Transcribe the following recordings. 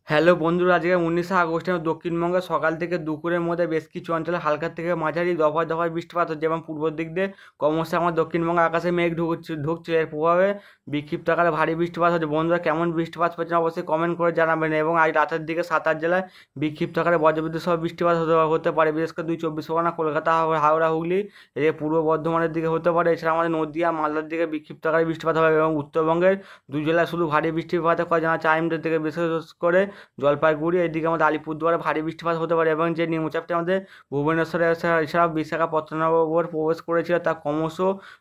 Hello বন্ধুরা, আজকে 19শে আগস্টে দক্ষিণবঙ্গে সকাল থেকে দুপুরের মধ্যে বেশ কিছু অঞ্চলে হালকা থেকে মাঝারি দফায় দফায় বৃষ্টিপাত হচ্ছে এবং পূর্ব দিক দিয়ে ক্রমশ আমার দক্ষিণবঙ্গে আকাশে মেঘ ঢুকছে এর প্রভাবে বিক্ষিপ্ত আকারে ভারী বৃষ্টিপাত হচ্ছে। বন্ধুরা, কেমন বৃষ্টিপাত হচ্ছে অবশ্যই কমেন্ট করে জানাবেন। এবং আজ রাতের দিকে 7-8 জেলায় বিক্ষিপ্ত আকারে বজ্রবিদ্যুৎ সহ বৃষ্টিপাত হতে পারে, বিশেষ করে 2 চব্বিশ পরগনা, কলকাতা, হাওড়া, হুগলি, এদিকে পূর্ব বর্ধমানের দিকে হতে পারে। এছাড়া আমাদের নদিয়া, মালদার দিকে বিক্ষিপ্ত আকারে বৃষ্টিপাত হবে এবং উত্তরবঙ্গের 2 জেলায় শুধু ভারী বৃষ্টিপাতের কথা জানা যাচ্ছে আইএমডি থেকে, বিশেষ করে জলপাইগুড়ি, এদিকে আমাদের আলিপুরদুয়ারে ভারী বৃষ্টিপাত হতে পারে। এবং যে নিম্নচাপটি আমাদের ভুবনেশ্বরে এছাড়াও বিশাখাপত্তনম ওপর প্রবেশ করেছিল, তা ক্রমশ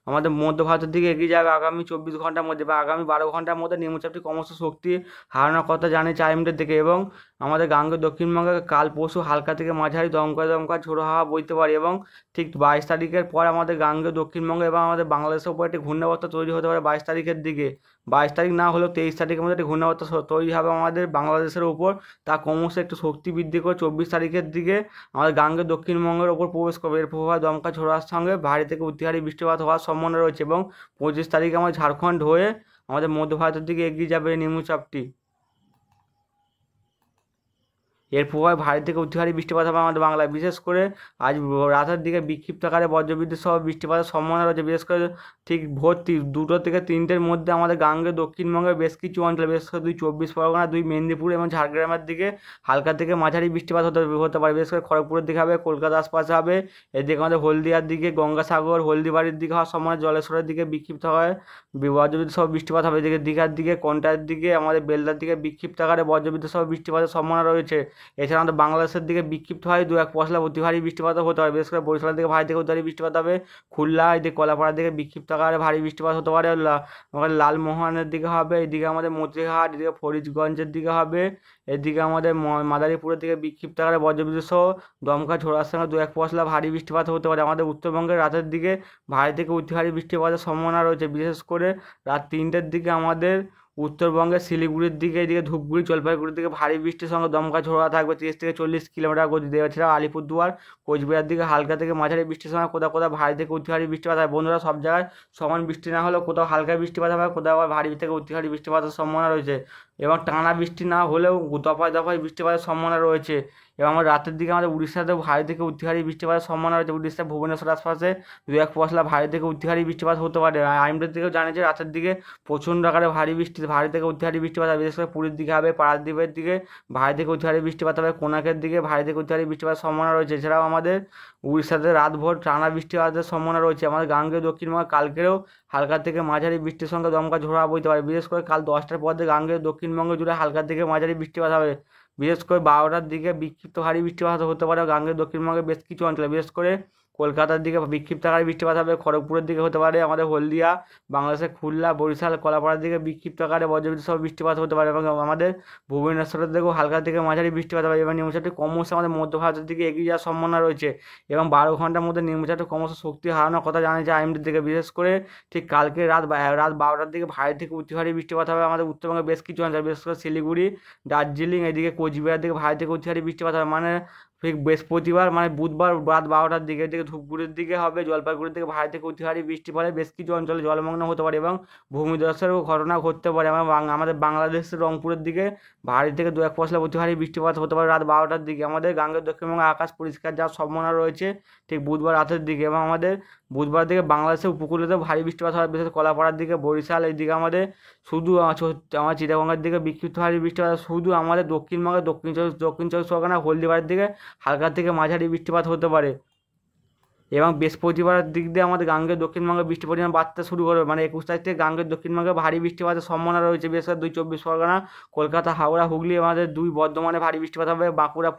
আমাদের মধ্য ভারতের দিকে এগিয়ে যাবে আগামী 24 ঘন্টার মধ্যে বা আগামী 12 ঘন্টার মধ্যে। নিম্নচাপটি ক্রমশ শক্তি হারানোর কথা জানিয়েছে আইএমডি থেকে। এবং আমাদের গাঙ্গেয় দক্ষিণবঙ্গে কাল পরশু হালকা থেকে মাঝারি দমকা দমকা ঝোড়ো হাওয়া বইতে পারে এবং ঠিক 22 তারিখের পর আমাদের গাঙ্গেয় দক্ষিণবঙ্গে এবং আমাদের বাংলাদেশের উপর একটি ঘূর্ণাবর্ত তৈরি হতে পারে 22 তারিখের দিকে। 22 তারিখ না হলেও 23 তারিখের মধ্যে একটি ঘূর্ণাবর্ত তৈরি হবে আমাদের বাংলাদেশের উপর। তা ক্রমশ একটু শক্তি বৃদ্ধি করে 24 তারিখের দিকে আমাদের গাঙ্গেয় দক্ষিণবঙ্গের ওপর প্রবেশ করবে। এর প্রভাবে দমকা ঝোড়োর সঙ্গে ভারী থেকে অতি ভারী বৃষ্টিপাত হওয়ার সম্ভাবনা রয়েছে এবং 25 তারিখে আমাদের ঝাড়খণ্ড হয়ে আমাদের মধ্য ভারতের দিকে এগিয়ে যাবে এই নিম্নচাপটি। এর প্রভাবে ভারী থেকে অতি ভারী বৃষ্টিপাত হবে আমাদের বাংলায়। বিশেষ করে আজ রাতের দিকে বিক্ষিপ্ত আকারে বজ্রবিদ্যুৎ সহ বৃষ্টিপাতের সম্ভাবনা রয়েছে, বিশেষ করে ঠিক ভোর 2টো থেকে 3টের মধ্যে আমাদের গাঙ্গেয় দক্ষিণবঙ্গের বেশ কিছু অঞ্চলে, বিশেষ করে 2 চব্বিশ পরগনা, 2 মেদিনীপুর এবং ঝাড়গ্রামের দিকে হালকা থেকে মাঝারি বৃষ্টিপাত হতে পারে। বিশেষ করে খড়গপুরের দিকে হবে, কলকাতার আশপাশে হবে, এদিকে আমাদের হলদিয়ার দিকে, গঙ্গাসাগর, হলদিবাড়ির দিকে হওয়ার সম্ভাবনা, জলেশ্বরের দিকে বিক্ষিপ্ত হয় বজ্রবিদ্যুৎ সহ বৃষ্টিপাত হবে। এদিকে দীঘার দিকে, কোন্টার দিকে, আমাদের বেলদার দিকে বিক্ষিপ্ত আকারে বজ্রবিদ্যুৎ সহ বৃষ্টিপাতের সম্ভাবনা রয়েছে। এছাড়া আমাদের বাংলাদেশের দিকে বিক্ষিপ্ত হয় 2-1 পশলা অতি ভারী বৃষ্টিপাতও হতে পারে, বিশেষ করে বরিশালের দিকে ভারী থেকে অতি ভারী বৃষ্টিপাত হবে। খুলনা, এদিকে কলাপাড়ার দিকে বিক্ষিপ্ত আকারে ভারী বৃষ্টিপাত হতে পারে। আমাদের লালমোহনের দিকে হবে, এদিকে আমাদের মতিহাট, এদিকে ফরিদগঞ্জের দিকে হবে, এদিকে আমাদের মাদারীপুরের দিকে বিক্ষিপ্ত আকারে বজ্রবিদ্যুৎ সহ দমকা ঝোড়ার সঙ্গে 2-1 পশলা ভারী বৃষ্টিপাত হতে পারে। আমাদের উত্তরবঙ্গের রাতের দিকে ভারী থেকে অতি ভারী বৃষ্টিপাতের সম্ভাবনা রয়েছে, বিশেষ করে রাত 3টের দিকে আমাদের উত্তরবঙ্গের শিলিগুড়ির দিকে, এদিকে ধূপগুড়ি, জলপাইগুড়ির দিকে ভারী বৃষ্টির সঙ্গে দমকা ঝোড়ো থাকবে 30 থেকে 40 কিলোমিটার গতিতে। এছাড়াও আলিপুরদুয়ার, কোচবিহার দিকে হালকা থেকে মাঝারি বৃষ্টির সঙ্গে কোথাও কোথাও ভারী থেকে অতি ভারী বৃষ্টিপাত হয়। বন্ধুরা, সব জায়গায় সমান বৃষ্টি না হলেও কোথাও হালকা বৃষ্টিপাত হবে, কোথাও আবার ভারী থেকে অতি ভারী বৃষ্টিপাতের সম্ভাবনা রয়েছে। এবং টানা বৃষ্টি না হলেও দফায় দফায় বৃষ্টিপাতের সম্ভাবনা রয়েছে। এবং আমার রাতের দিকে আমাদের উড়িষ্যাতেও ভারী থেকে অতি ভারী বৃষ্টিপাতের সম্ভাবনা রয়েছে। উড়িষ্যা ভুবনেশ্বর আশপাশে 2-1 পশলা ভারী থেকে অতি ভারী বৃষ্টিপাত হতে পারে। আইএমডির দিকেও জানিয়েছে রাতের দিকে প্রচণ্ড আকারে ভারী থেকে অতি ভারী বৃষ্টিপাত হবে, বিশেষ করে পুরীর দিকে হবে, পারাদ্বীপের দিকে ভারী থেকে অতি ভারী বৃষ্টিপাত হবে, কোনাকের দিকে ভারী থেকে অতি ভারী বৃষ্টিপাতের সম্ভাবনা রয়েছে। এছাড়াও আমাদের উড়িষ্যাতে রাতভর টানা বৃষ্টিপাতের সম্ভাবনা রয়েছে। আমাদের গাঙ্গেয় দক্ষিণবঙ্গে কালকেও হালকা থেকে মাঝারি বৃষ্টির সঙ্গে দমকা ঝোড়ো হাওয়া বইতে পারে, বিশেষ করে কাল 10টার পর থেকে গাঙ্গেয় দক্ষিণবঙ্গ জুড়ে হালকা থেকে মাঝারি বৃষ্টিপাত হবে। বিশেষ করে 12টার দিকে বিক্ষিপ্ত ভারী বৃষ্টিপাত হতে পারে গাঙ্গেয় দক্ষিণবঙ্গের বেশ কিছু অঞ্চলে, বিশেষ করে কলকাতার দিকে বিক্ষিপ্ত আকারে বৃষ্টিপাত হবে, খড়গপুরের দিকে হতে পারে, আমাদের হলদিয়া, বাংলাদেশের খুলনা, বরিশাল, কলাপাড়ার দিকে বিক্ষিপ্ত আকারে বজ্রবিদ্যুৎ সহ বৃষ্টিপাত হতে পারে এবং আমাদের ভুবনেশ্বরের দিকেও হালকা থেকে মাঝারি বৃষ্টিপাত হবে। এবং নিম্নচাপটি ক্রমশ আমাদের মধ্য ভারতের দিকে এগিয়ে যাওয়ার সম্ভাবনা রয়েছে এবং 12 ঘন্টার মধ্যে নিম্নচাপটি ক্রমশ শক্তি হারানোর কথা জানিয়েছে আইএমডি থেকে। বিশেষ করে ঠিক কালকে রাত 12টার দিকে ভারী থেকে অতি ভারী বৃষ্টিপাত হবে আমাদের উত্তরবঙ্গের বেশ কিছু অঞ্চল, বিশেষ করে শিলিগুড়ি, দার্জিলিং, এদিকে কোচবিহার দিকে ভারী থেকে অতি ভারী বৃষ্টিপাত হবে। মানে ঠিক বৃহস্পতিবার মানে বুধবার রাত 12টার দিকে, এদিকে ধূপগুড়ির দিকে হবে, জলপাইগুড়ির দিকে ভারী থেকে অতি ভারী বৃষ্টি পড়ে, বেশ কিছু অঞ্চলে জলমগ্ন হতে পারে এবং ভূমিধসেরও ঘটনা ঘটতে পারে। এবং আমাদের বাংলাদেশের রংপুরের দিকে ভারী থেকে 2-1 পশলা অতি ভারী বৃষ্টিপাত হতে পারে রাত 12টার দিকে। আমাদের গাঙ্গেয় দক্ষিণবঙ্গে আকাশ পরিষ্কার যাওয়ার সম্ভাবনা রয়েছে ঠিক বুধবার রাতের দিকে। এবং আমাদের বুধবার দিকে বাংলাদেশের উপকূলেতেও ভারী বৃষ্টিপাত হবে, বিশেষ কলাপাড়ার দিকে, বরিশাল, এইদিকে আমাদের শুধু আমার চিটাগঙ্গের দিকে বিক্ষিপ্ত ভারী বৃষ্টিপাত, শুধু আমাদের দক্ষিণবঙ্গে দক্ষিণ চব্বিশ পরগনা, হলদিবাড়ির দিকে হালকা থেকে মাঝারি বৃষ্টিপাত হতে পারে। এবং বৃহস্পতিবারের দিক দিয়ে আমাদের গাঙ্গেয় দক্ষিণবঙ্গে বৃষ্টির পরিমাণ বাড়তে শুরু করবে, মানে 21 তারিখ থেকে গাঙ্গেয় দক্ষিণবঙ্গে ভারী বৃষ্টিপাতের সম্ভাবনা রয়েছে, বিশেষ করে 2 চব্বিশ পরগনা, কলকাতা, হাওড়া, হুগলি, আমাদের 2 বর্ধমানে ভারী বৃষ্টিপাত হবে, বাঁকুড়া,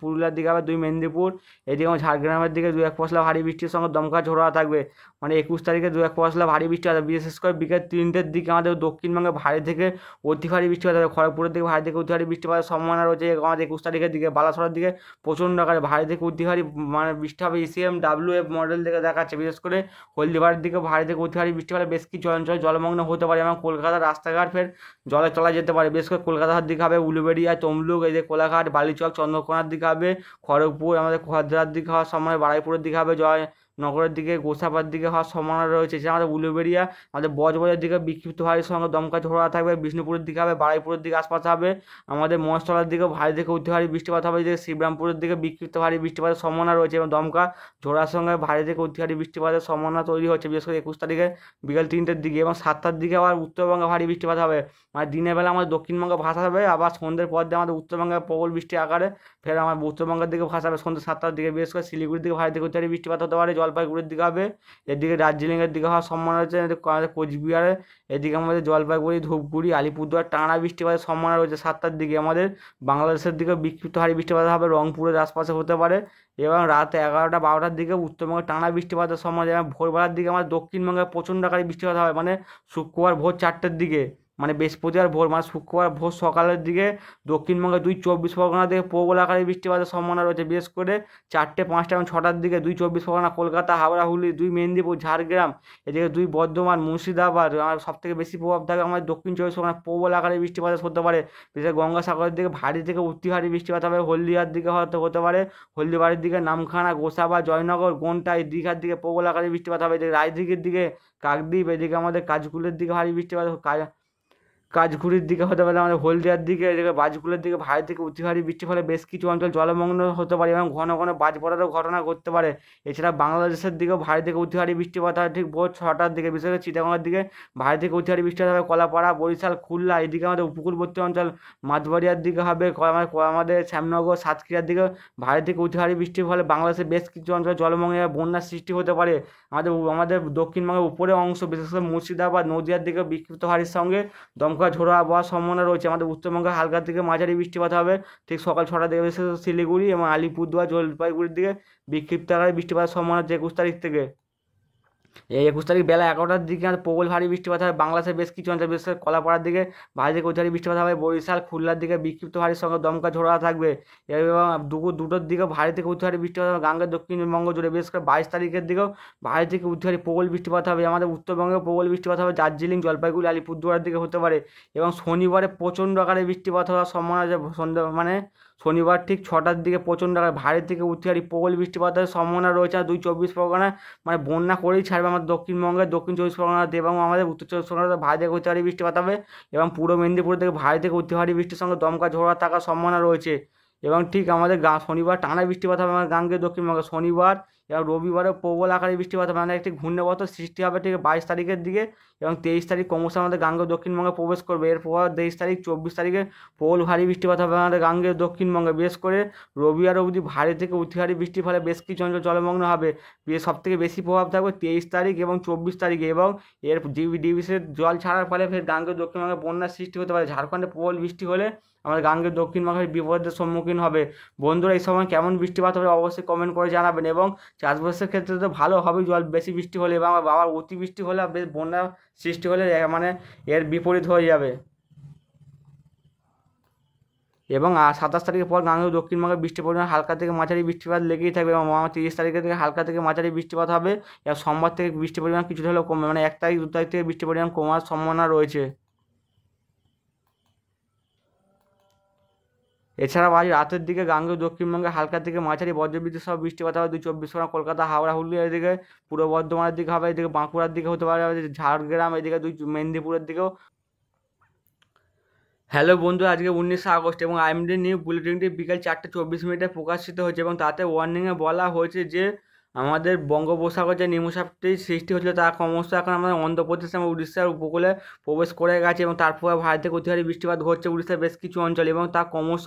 পুরুলিয়ার দিকে হবে, 2 মেদিনীপুর, এদিকে আমার ঝাড়গ্রামের দিকে 2-1 পশলা ভারী বৃষ্টির সঙ্গে দমকা ঝোড়ো হাওয়া থাকবে। মানে 21 তারিখে 2-1 পশলা ভারী বৃষ্টি হবে, বিশেষ করে বিকেল 3টের দিকে আমাদের দক্ষিণবঙ্গে ভারী থেকে অতি ভারী বৃষ্টিপাত হবে। খড়গপুরের দিকে ভারী থেকে অতি ভারী বৃষ্টিপাতের সম্ভাবনা রয়েছে আমাদের 21 তারিখের দিকে। বালাসোরের দিকে প্রচণ্ড আকারে ভারী থেকে অতি ভারী মানে বৃষ্টি হবে, ECMWF মডেল থেকে দেখাচ্ছে। বিশেষ করে হলদিবাড়ির দিকে ভারী থেকে অতি ভারী বৃষ্টি হলে বেশ কিছু অঞ্চল জলমগ্ন হতে পারে এবং কলকাতার রাস্তাঘাট ফের জলে চলা যেতে পারে। বিশেষ করে কলকাতার দিকে হবে উলুবেড়িয়া, তমলুক, এই যে কোলাঘাট, বালিচক, চন্দ্রকোনার দিকে হবে, খড়গপুর, আমাদের খোয়ারদার দিকে হওয়ার সময় বারুইপুরের দিকে হবে, নগরের দিকে, গোসাবার দিকে হওয়ার সম্ভাবনা রয়েছে। এছাড়া আমাদের উলুবেড়িয়া, আমাদের বজবজের দিকে বিক্ষিপ্ত ভারীর সঙ্গে দমকা ঝোড়ো হাওয়া থাকবে। বিষ্ণুপুরের দিকে হবে, বারুইপুরের দিকে আশপাশে হবে। আমাদের মহেশতলার দিকেও ভারী থেকে অতি ভারী বৃষ্টিপাত হবে। যে শিবরামপুরের দিকে বিক্ষিপ্ত ভারী বৃষ্টিপাতের সম্ভাবনা রয়েছে এবং দমকা ঝোড়ার সঙ্গে ভারী থেকে অতি ভারী বৃষ্টিপাতের সম্ভাবনা তৈরি হচ্ছে, বিশেষ করে 21 তারিখে বিকেল 3টের দিকে। এবং 7টার দিকে আবার উত্তরবঙ্গে ভারী বৃষ্টিপাত হবে। মানে দিনের বেলা আমাদের দক্ষিণবঙ্গে ভাসাবে, আবার সন্ধ্যের পর দিয়ে আমাদের উত্তরবঙ্গে প্রবল বৃষ্টি আকারে ফের আমার উত্তরবঙ্গের দিকে ভাসাবে সন্ধ্যে 7টার দিকে। বিশেষ করে শিলিগুড়ির দিকে ভারী থেকে অতি ভারী বৃষ্টিপাত হতে পারে। জলপাইগুড়ির দিকে হবে, এদিকে দার্জিলিংয়ের দিকে হওয়ার সম্ভাবনা রয়েছে। আমাদের কোচবিহারে, এদিকে আমাদের জলপাইগুড়ি, ধূপগুড়ি, আলিপুরদুয়ার টানা বৃষ্টিপাতের সম্ভাবনা রয়েছে 7টার দিকে। আমাদের বাংলাদেশের দিকে বিক্ষিপ্ত ভারী বৃষ্টিপাত হবে, রংপুরের আশপাশে হতে পারে। এবং রাত 11টা 12টার দিকে উত্তরবঙ্গে টানা বৃষ্টিপাতের সম্ভাবনা। এবং ভোরবেলার দিকে আমাদের দক্ষিণবঙ্গে প্রচণ্ড আকারে বৃষ্টিপাত হবে, মানে শুক্রবার ভোর 4টের দিকে, মানে বৃহস্পতিবার ভোর, মানে শুক্রবার ভোর সকালের দিকে দক্ষিণবঙ্গে 2 চব্বিশ পরগনা থেকে প্রবল আকারে বৃষ্টিপাতের সম্ভাবনা রয়েছে। বিশেষ করে 4টে 5টা এবং 6টার দিকে 2 চব্বিশ পরগনা, কলকাতা, হাওড়া, হুগলি, 2 মেদিনীপুর, ঝাড়গ্রাম, এদিকে 2 বর্ধমান, মুর্শিদাবাদ। আর সবথেকে বেশি প্রভাব থাকে আমাদের দক্ষিণ 24 পরগনা, প্রবল আকারে বৃষ্টিপাত হতে পারে। বিশেষ গঙ্গাসাগরের দিকে ভারী থেকে অতি ভারী বৃষ্টিপাত হবে। হলদিয়ার দিকে হতে পারে, হলদিবাড়ির দিকে, নামখানা, গোসাবা, জয়নগর, গোন্টাই, দীঘার দিকে প্রবল আকারে বৃষ্টিপাত হবে। এদিকে রায়দিঘির দিকে, কাকদ্বীপ, এদিকে আমাদের কাজকুলের দিকে ভারী বৃষ্টিপাত, কাজগুড়ির দিকে হতে পারে, আমাদের হলদিয়ার দিকে, এদিকে বাজকুলের দিকে ভারী থেকে অতি ভারী বৃষ্টির ফলে বেশ কিছু অঞ্চল জলমগ্ন হতে পারে এবং ঘন ঘন বাজ পড়ারও ঘটনা ঘটতে পারে। এছাড়া বাংলাদেশের দিকেও ভারী থেকে অতি ভারী বৃষ্টিপাত হয় ঠিক ভোর 6টার দিকে। বিশেষ করে চিটাগংয়ের দিকে ভারী থেকে অতি ভারী বৃষ্টিপাত হবে। কলাপাড়া, বরিশাল, খুলনা, এদিকে আমাদের উপকূলবর্তী অঞ্চল মাঝবাড়িয়ার দিকে হবে। আমাদের শ্যামনগর, সাতক্ষীরার দিকে ভারী থেকে অতি ভারী বৃষ্টির ফলে বাংলাদেশের বেশ কিছু অঞ্চল জলমগ্ন হয়ে বন্যার সৃষ্টি হতে পারে। আমাদের দক্ষিণবঙ্গের উপরের অংশ, বিশেষ করে মুর্শিদাবাদ, নদীয়ার দিকে বিক্ষিপ্ত ভারীর সঙ্গে দমকা ঝোড়ো আবহাওয়ার সম্ভাবনা রয়েছে। আমাদের উত্তরবঙ্গে হালকা থেকে মাঝারি বৃষ্টিপাত হবে ঠিক সকাল 6টার দিকে। বিশেষ করে শিলিগুড়ি এবং আলিপুরদুয়ার, জলপাইগুড়ির দিকে বিক্ষিপ্ত আকারে বৃষ্টিপাতের সম্ভাবনা হচ্ছে 21 তারিখ থেকে। এই 21 তারিখ বেলা 11টার দিকে প্রবল ভারী বৃষ্টিপাত হবে বাংলাদেশের বেশ কিছু অঞ্চল, বিশেষ করে কলাপাড়ার দিকে ভারী থেকে অতি ভারী বৃষ্টিপাত হবে। বরিশাল, খুলনার দিকে বিক্ষিপ্ত ভারীর সঙ্গে দমকা ঝোড়ো হাওয়া থাকবে। এবং দুপুর 2টোর দিকেও ভারী থেকে অতি ভারী বৃষ্টিপাত হবে গাঙ্গের দক্ষিণবঙ্গ জুড়ে। বিশেষ করে 22 তারিখের দিকেও ভারী থেকে অতি ভারী প্রবল বৃষ্টিপাত হবে। আমাদের উত্তরবঙ্গেও প্রবল বৃষ্টিপাত হবে, দার্জিলিং, জলপাইগুড়ি, আলিপুরদুয়ারের দিকে হতে পারে। এবং শনিবারে প্রচণ্ড আকারে বৃষ্টিপাত হওয়ার সম্ভাবনা আছে। মানে শনিবার ঠিক 6টার দিকে প্রচণ্ড আকারে ভারী থেকে অতি ভারী প্রবল বৃষ্টিপাতের সম্ভাবনা রয়েছে। আর 2 চব্বিশ পরগনায় মানে বন্যা করেই ছাড়বে আমাদের দক্ষিণবঙ্গের দক্ষিণ 24 পরগনাতে এবং আমাদের উত্তর 24 পরগনাতে ভারী থেকে অতি ভারী বৃষ্টিপাত হবে। এবং পূর্ব মেদিনীপুর থেকে ভারী থেকে অতি ভারী বৃষ্টির সঙ্গে দমকা ঝোড়ো থাকার সম্ভাবনা রয়েছে। এবং ঠিক আমাদের শনিবার টানা বৃষ্টিপাত হবে আমার গাঙ্গের দক্ষিণবঙ্গে। শনিবার এবং রবিবারে প্রবল আকারে বৃষ্টিপাত হবে, মানে একটি ঘূর্ণাবর্ত সৃষ্টি হবে ঠিক 22 তারিখের দিকে। এবং 23 তারিখ ক্রমশ আমাদের গাঙ্গেয় দক্ষিণবঙ্গে প্রবেশ করবে। এর প্রভাব 23 তারিখ 24 তারিখে প্রবল ভারী বৃষ্টিপাত হবে আমাদের গাঙ্গেয় দক্ষিণবঙ্গে। বিশেষ করে রবিবার অবধি ভারী থেকে অতি ভারী বৃষ্টির ফলে বেশ কিছু অঞ্চল জলমগ্ন হবে। সবথেকে বেশি প্রভাব থাকবে 23 তারিখ এবং 24 তারিখে। এবং এর ডিভিসির জল ছাড়ার ফলে ফের গাঙ্গেয় দক্ষিণবঙ্গে বন্যার সৃষ্টি হতে পারে। ঝাড়খণ্ডে প্রবল বৃষ্টি হলে আমাদের গাঙ্গেয় দক্ষিণবঙ্গের বিপদের সম্মুখীন হবে। বন্ধুরা, এই সময় কেমন বৃষ্টিপাত হবে অবশ্যই কমেন্ট করে জানাবেন। এবং চাষবাসের ক্ষেত্রে তো ভালো হবে জল বেশি বৃষ্টি হলে, এবং আবার অতিবৃষ্টি হলে বেশ বন্যা সৃষ্টি হলে মানে এর বিপরীত হয়ে যাবে। এবং 27 তারিখের পর গাঙ্গেয় দক্ষিণবঙ্গে বৃষ্টির পরিমাণ হালকা থেকে মাঝারি বৃষ্টিপাত লেগেই থাকবে। এবং 30 তারিখের থেকে হালকা থেকে মাঝারি বৃষ্টিপাত হবে। এবং সোমবার থেকে বৃষ্টির পরিমাণ কিছুটা হলেও কমবে, মানে 1 তারিখ 2 তারিখ থেকে বৃষ্টির পরিমাণ কমার সম্ভাবনা রয়েছে। এছাড়াও আজ রাতের দিকে গাঙ্গেয় দক্ষিণবঙ্গে হালকা থেকে মাঝারি বজ্রবিদ্যুৎ সহ বৃষ্টিপাত হবে 2 চব্বিশ পরগনা, কলকাতা, হাওড়া, হুগলির এদিকে, পূর্ব বর্ধমানের দিকে হবে, এদিকে বাঁকুড়ার দিকে হতে পারে, ঝাড়গ্রাম, এদিকে মেদিনীপুরের দিকেও। হ্যালো বন্ধু, আজকে 19শে আগস্ট এবং আইএমডি নিউ বুলেটিনটি বিকেল 4:24 প্রকাশিত হয়েছে। এবং তাতে ওয়ার্নিংয়ে বলা হয়েছে যে আমাদের বঙ্গোপসাগর যে নিম্নচাপটি সৃষ্টি হয়েছিল তা ক্রমশ এখন আমাদের অন্ধ্রপ্রদেশ এবং উড়িষ্যার উপকূলে প্রবেশ করে গেছে। এবং তার ফলে ভারত থেকে অতি ভারী বৃষ্টিপাত ঘটছে উড়িষ্যার বেশ কিছু অঞ্চল। এবং তা ক্রমশ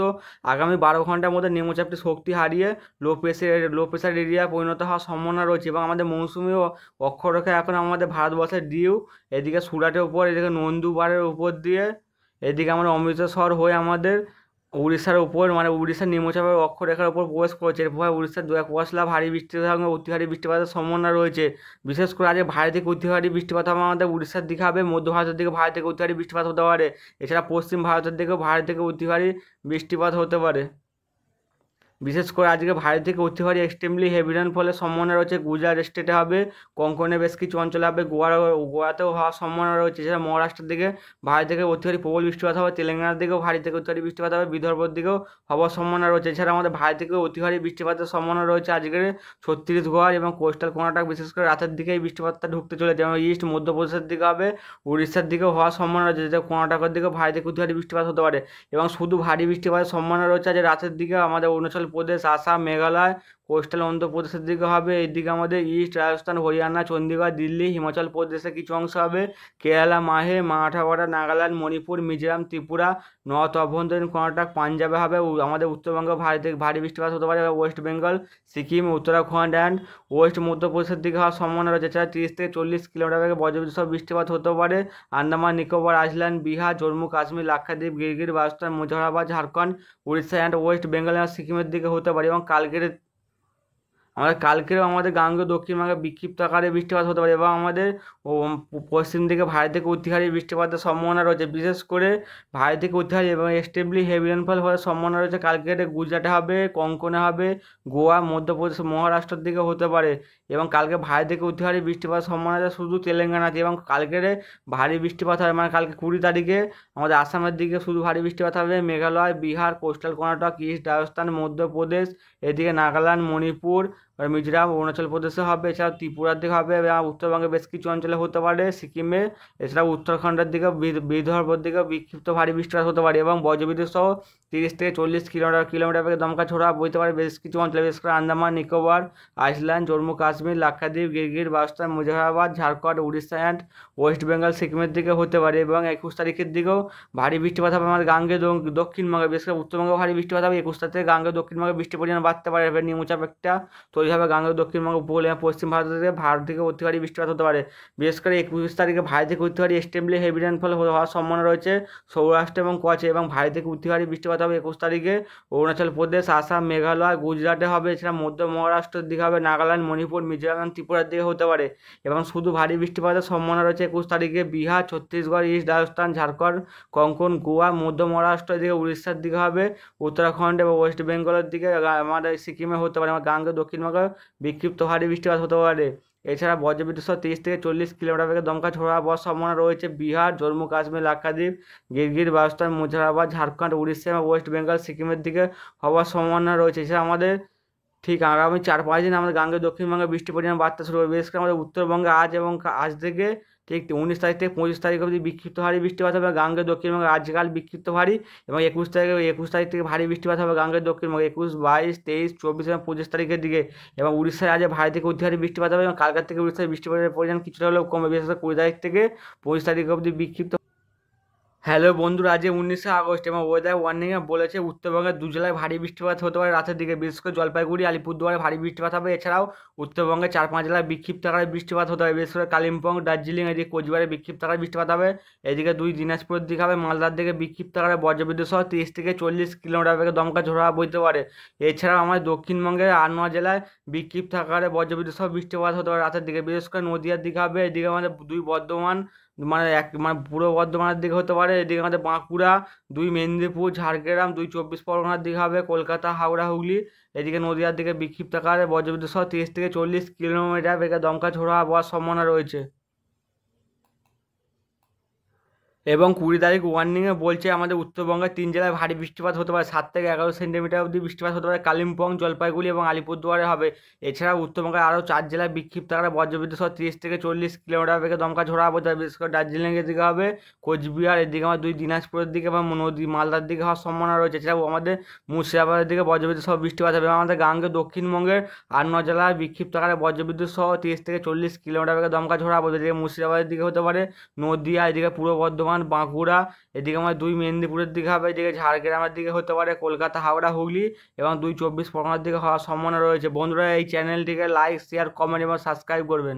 আগামী 12 ঘন্টার মধ্যে নিম্নচাপটি শক্তি হারিয়ে লো প্রেশার এরিয়া পরিণত হওয়ার সম্ভাবনা রয়েছে। এবং আমাদের মৌসুমি অক্ষরেখা এখন আমাদের ভারতবর্ষের ডিউ, এদিকে সুরাটের উপর, এদিকে নন্দুবারের উপর দিয়ে, এদিকে আমরা অমৃতসর হয়ে আমাদের উড়িষ্যার উপর, মানে উড়িষ্যার নিম্নচাপের অক্ষরেখার উপর প্রবেশ করেছে। এর ফলে উড়িষ্যার 2-1 পশলা ভারী বৃষ্টির সঙ্গে অতি ভারী বৃষ্টিপাতের সম্ভাবনা রয়েছে। বিশেষ করে আজকে ভারী থেকে অতি ভারী বৃষ্টিপাত হবে আমাদের উড়িষ্যার দিকে হবে, মধ্য ভারতের দিকে ভারী থেকে অতি ভারী বৃষ্টিপাত হতে পারে। এছাড়া পশ্চিম ভারতের দিকেও ভারী থেকে অতি ভারী বৃষ্টিপাত হতে পারে। বিশেষ করে আজকে ভারী থেকে অতি ভারী এক্সট্রিমলি হেভি রেনফলের সম্ভাবনা রয়েছে। গুজরাট স্টেটে হবে, কোঙ্কণে বেশ কিছু অঞ্চলে হবে, গোয়াতেও হওয়ার সম্ভাবনা রয়েছে। এছাড়া মহারাষ্ট্রের দিকে ভারী থেকে অতি ভারী প্রবল বৃষ্টিপাত হবে, তেলেঙ্গানার দিকেও ভারী থেকে অতি ভারী বৃষ্টিপাত হবে, বিদর্ভের দিকেও হওয়ার সম্ভাবনা রয়েছে। এছাড়া আমাদের ভারী থেকে অতি ভারী বৃষ্টিপাতের সম্ভাবনা রয়েছে আজকের ছত্তিশগড় এবং কোস্টাল কর্ণাটক, বিশেষ করে রাতের দিকে এই বৃষ্টিপাতটা ঢুকতে চলেছে। যেমন ইস্ট মধ্যপ্রদেশের দিকে হবে, উড়িষ্যার দিকেও হওয়ার সম্ভাবনা রয়েছে, যেটা কর্ণাটকের দিকেও ভারী থেকে অতি ভারী বৃষ্টিপাত হতে পারে। এবং শুধু ভারী বৃষ্টিপাতের সম্ভাবনা রয়েছে আজ রাতের দিকে আমাদের অরুণাচল প্রদেশ, আসাম, মেঘালয়, কোস্টাল অন্ধ্রপ্রদেশের দিকে হবে। এইদিকে আমাদের ইস্ট রাজস্থান, হরিয়ানা, চণ্ডীগড়, দিল্লি, হিমাচল প্রদেশে কিছু অংশ হবে, কেরালা, মাহে, মারাঠাওয়াড়া, নাগাল্যান্ড, মণিপুর, মিজোরাম, ত্রিপুরা, নর্থ অভ্যন্তরীণ কর্ণাটক, পাঞ্জাবে হবে। আমাদের উত্তরবঙ্গে ভারী থেকে ভারী বৃষ্টিপাত হতে পারে। West Bengal, Sikkim, Uttarakhand and West মধ্যপ্রদেশের দিকে হওয়ার সম্ভাবনা রয়েছে। এছাড়া 30 থেকে 40 কিলোমিটার বেগে বজ্রবিদ্যুৎ সহ বৃষ্টিপাত হতে পারে আন্দামান নিকোবর আইল্যান্ড, বিহার, জম্মু কাশ্মীর, লাক্ষাদ্বীপ, গিরগির, বালুচিস্তান, মুজাফরবাদ, ঝাড়খণ্ড, উড়িষ্যা অ্যান্ড ওয়েস্ট বেঙ্গল এবং সিকিমের দিকে হতে পারে। এবং কালকেরও আমাদের গাঙ্গেয় দক্ষিণবঙ্গে বিক্ষিপ্ত আকারে বৃষ্টিপাত হতে পারে এবং আমাদের পশ্চিম দিকে ভারী থেকে অতি ভারী বৃষ্টিপাতের সম্ভাবনা রয়েছে। বিশেষ করে ভারী থেকে অতি ভারী এবং এক্সট্রিমলি হেভি রেনফল হওয়ার সম্ভাবনা রয়েছে। কালকে গুজরাটে হবে, কোঙ্কণে হবে, গোয়া, মধ্যপ্রদেশ, মহারাষ্ট্রের দিকে হতে পারে। এবং কালকে ভারী থেকে অতি ভারী বৃষ্টিপাতের সম্ভাবনা আছে শুধু তেলেঙ্গানাতে। এবং কালকের ভারী বৃষ্টিপাত হবে, মানে কালকে 20 তারিখে আমাদের আসামের দিকে শুধু ভারী বৃষ্টিপাত হবে। মেঘালয়, বিহার, কোস্টাল কর্ণাটক, ইস্ট রাজস্থান, মধ্যপ্রদেশ, এদিকে নাগাল্যান্ড, মণিপুর, মিজোরাম, অরুণাচল প্রদেশে হবে। এছাড়াও ত্রিপুরার দিকে হবে এবং উত্তরবঙ্গে বেশ কিছু অঞ্চলে হতে পারে, সিকিমে। এছাড়াও উত্তরাখণ্ডের দিকে, বিদর্ভের দিকে বিক্ষিপ্ত ভারী বৃষ্টিপাত হতে পারে এবং বজ্রবিদ্যুৎ সহ 30 থেকে 40 কিলোমিটার বেগে দমকা ঝোড়ো বইতে পারে বেশ কিছু অঞ্চলে, বিশেষ করে আন্দামান নিকোবর আইল্যান্ড, জম্মু কাশ্মীর, লাক্ষাদ্বীপ, গিরগির, বালুচিস্তান, মুজাফরবাদ, ঝাড়খণ্ড, উড়িষ্যা অ্যান্ড ওয়েস্ট বেঙ্গল, সিকিমের দিকে হতে পারে। এবং 21 তারিখের দিকেও ভারী বৃষ্টিপাত হবে আমাদের গাঙ্গেয় দক্ষিণবঙ্গে, বিশেষ করে উত্তরবঙ্গে ভারী বৃষ্টিপাত হবে। 21 তারিখ থেকে গাঙ্গেয় দক্ষিণবঙ্গে বৃষ্টির পরিমাণ বাড়তে পারে। এবার নিম্নচাপ একটা তৈরি হবে গাঙ্গেয় দক্ষিণবঙ্গ, উপকূল এবং পশ্চিম ভারত থেকে অতি ভারী বৃষ্টিপাত হতে পারে। বিশেষ করে 21 তারিখে ভারী থেকে অতি ভারী এক্সট্রিমলি হেভি রেনফল হওয়ার সম্ভাবনা রয়েছে সৌরাষ্ট্র এবং কচ্ছে। এবং ভারী থেকে অতি ভারী বৃষ্টিপাত হবে 21 তারিখে অরুণাচল প্রদেশ, আসাম, মেঘালয়, গুজরাটে হবে। এছাড়া মধ্য মহারাষ্ট্রের দিকে হবে, নাগাল্যান্ড, মণিপুর, মিজোরাম এবং ত্রিপুরার দিকে হতে পারে। এবং শুধু ভারী বৃষ্টিপাতের সম্ভাবনা রয়েছে 21 তারিখে বিহার, ছত্তিশগড়, ইস্ট রাজস্থান, ঝাড়খণ্ড, কোঙ্কণ, গোয়া, মধ্য মহারাষ্ট্রের দিকে, উড়িষ্যার দিকে হবে, উত্তরাখণ্ড এবং ওয়েস্ট বেঙ্গলের দিকে, আমাদের সিকিমে হতে পারে। আমার গাঙ্গেয় দক্ষিণবঙ্গে বিক্ষিপ্ত ভারী বৃষ্টিপাত হতে পারে। এছাড়া বজ্রবিদ্যুৎ সহ 30 থেকে 40 কিলোমিটার বেগে দমকা ঝোড়ো হওয়ার সম্ভাবনা রয়েছে বিহার, জম্মু কাশ্মীর, লাক্ষাদ্বীপ, গিরগির, বালুচিস্তান, মুজাফরবাদ, ঝাড়খণ্ড, উড়িষ্যা এবং ওয়েস্ট বেঙ্গল, সিকিমের দিকে হওয়ার সম্ভাবনা রয়েছে। এছাড়া আমাদের ঠিক আগামী 4-5 দিন আমাদের গাঙ্গেয় দক্ষিণবঙ্গে বৃষ্টির পরিমাণ বাড়তে শুরু হবে। বিশেষ করে আমাদের উত্তরবঙ্গে আজ থেকে ঠিক 19 তারিখ থেকে 25 তারিখ অবধি বিক্ষিপ্ত ভারী বৃষ্টিপাত হবে গাঙ্গেয় দক্ষিণবঙ্গে। আজকাল বিক্ষিপ্ত ভারী এবং 21 তারিখ থেকে ভারী বৃষ্টিপাত হবে গাঙ্গেয় দক্ষিণবঙ্গে। 21, 22, 23, 24 এবং 25 তারিখের দিকে। এবং উড়িষ্যায় আজ ভারী থেকে অতি ভারী বৃষ্টিপাত হবে এবং কালকার থেকে উড়িষ্যায় বৃষ্টিপাতের পরিমাণ কিছুটা হলেও কমবে, বিশেষ করে 20 তারিখ থেকে 25 তারিখ অবধি বিক্ষিপ্ত। হ্যালো বন্ধুরা, আজ 19শে আগস্ট এবং ওয়েদার ওয়ার্নিংয়ে বলেছে উত্তরবঙ্গের 2 জেলায় ভারী বৃষ্টিপাত হতে পারে রাতের দিকে, বিশেষ করে জলপাইগুড়ি, আলিপুরদুয়ারে ভারী বৃষ্টিপাত হবে। এছাড়াও উত্তরবঙ্গে 4-5 জেলায় বিক্ষিপ্ত আকারে বৃষ্টিপাত হতে হবে, বিশেষ করে কালিম্পং, দার্জিলিং, এদিকে কোচবিহারে বিক্ষিপ্ত আকারে বৃষ্টিপাত হবে। এদিকে 2 দিনাজপুরের দিকে হবে, মালদার দিকে বিক্ষিপ্ত আকারে বজ্রবিদ্যুৎ সহ 30 থেকে 40 কিলোমিটার বেগে দমকা ঝোড়ো হাওয়া বইতে পারে। এছাড়াও আমাদের দক্ষিণবঙ্গের 8-9 জেলায় বিক্ষিপ্ত আকারে বজ্রবিদ্যুৎ সহ বৃষ্টিপাত হতে পারে রাতের দিকে, বিশেষ করে নদীয়ার দিকে হবে। এদিকে আমাদের 2 বর্ধমান, মানে পূর্ব বর্ধমানের দিকে হতে পারে। এদিকে আমাদের বাঁকুড়া, 2 মেদিনীপুর, ঝাড়গ্রাম, 2 চব্বিশ পরগনার দিকে হবে, কলকাতা, হাওড়া, হুগলি, এদিকে নদীয়ার দিকে বিক্ষিপ্ত আকারে বজ্রবিদ্যুৎ সহ 30 থেকে 40 কিলোমিটার বেগে দমকা ঝোড়ো হওয়ার সম্ভাবনা রয়েছে। এবং 20 তারিখ ওয়ার্নিংয়ে বলছে আমাদের উত্তরবঙ্গের 3 জেলায় ভারী বৃষ্টিপাত হতে পারে, 7 থেকে 11 সেন্টিমিটার অবধি বৃষ্টিপাত হতে পারে কালিম্পং, জলপাইগুড়ি এবং আলিপুরদুয়ারে হবে। এছাড়াও উত্তরবঙ্গের আরও 4 জেলায় বিক্ষিপ্ত আকারে বজ্রবিদ্যুৎ সহ 30 থেকে 40 কিলোমিটার বেগে দমকা ঝোড়ো হতে পারে, বিশেষ করে দার্জিলিংয়ের দিকে হবে, কোচবিহার, এদিকে আমার 2 দিনাজপুরের দিকে এবং মালদার দিকে হওয়ার সম্ভাবনা রয়েছে। এছাড়াও আমাদের মুর্শিদাবাদের দিকে বজ্রবিদ্যুৎ সহ বৃষ্টিপাত হবে এবং আমাদের গাঙ্গেয় দক্ষিণবঙ্গের 8-9 জেলায় বিক্ষিপ্ত আকারে বজ্রবিদ্যুৎ সহ 30 থেকে 40 কিলোমিটার বেগে দমকা ঝোড়ো হবে। এদিকে মুর্শিদাবাদের দিকে হতে পারে, নদিয়া, এদিকে পূর্ব বর্ধমান, বাঁকুড়া, এদিকে আমার 2 মেদিনীপুরের দিকে হবে, এদিকে ঝাড়গ্রামের দিকে হতে পারে, কলকাতা, হাওড়া, হুগলি এবং 2 চব্বিশ পরগনার দিকে হওয়ার সম্ভাবনা রয়েছে। বন্ধুরা, এই চ্যানেলটিকে লাইক, শেয়ার, কমেন্ট এবং সাবস্ক্রাইব করবেন।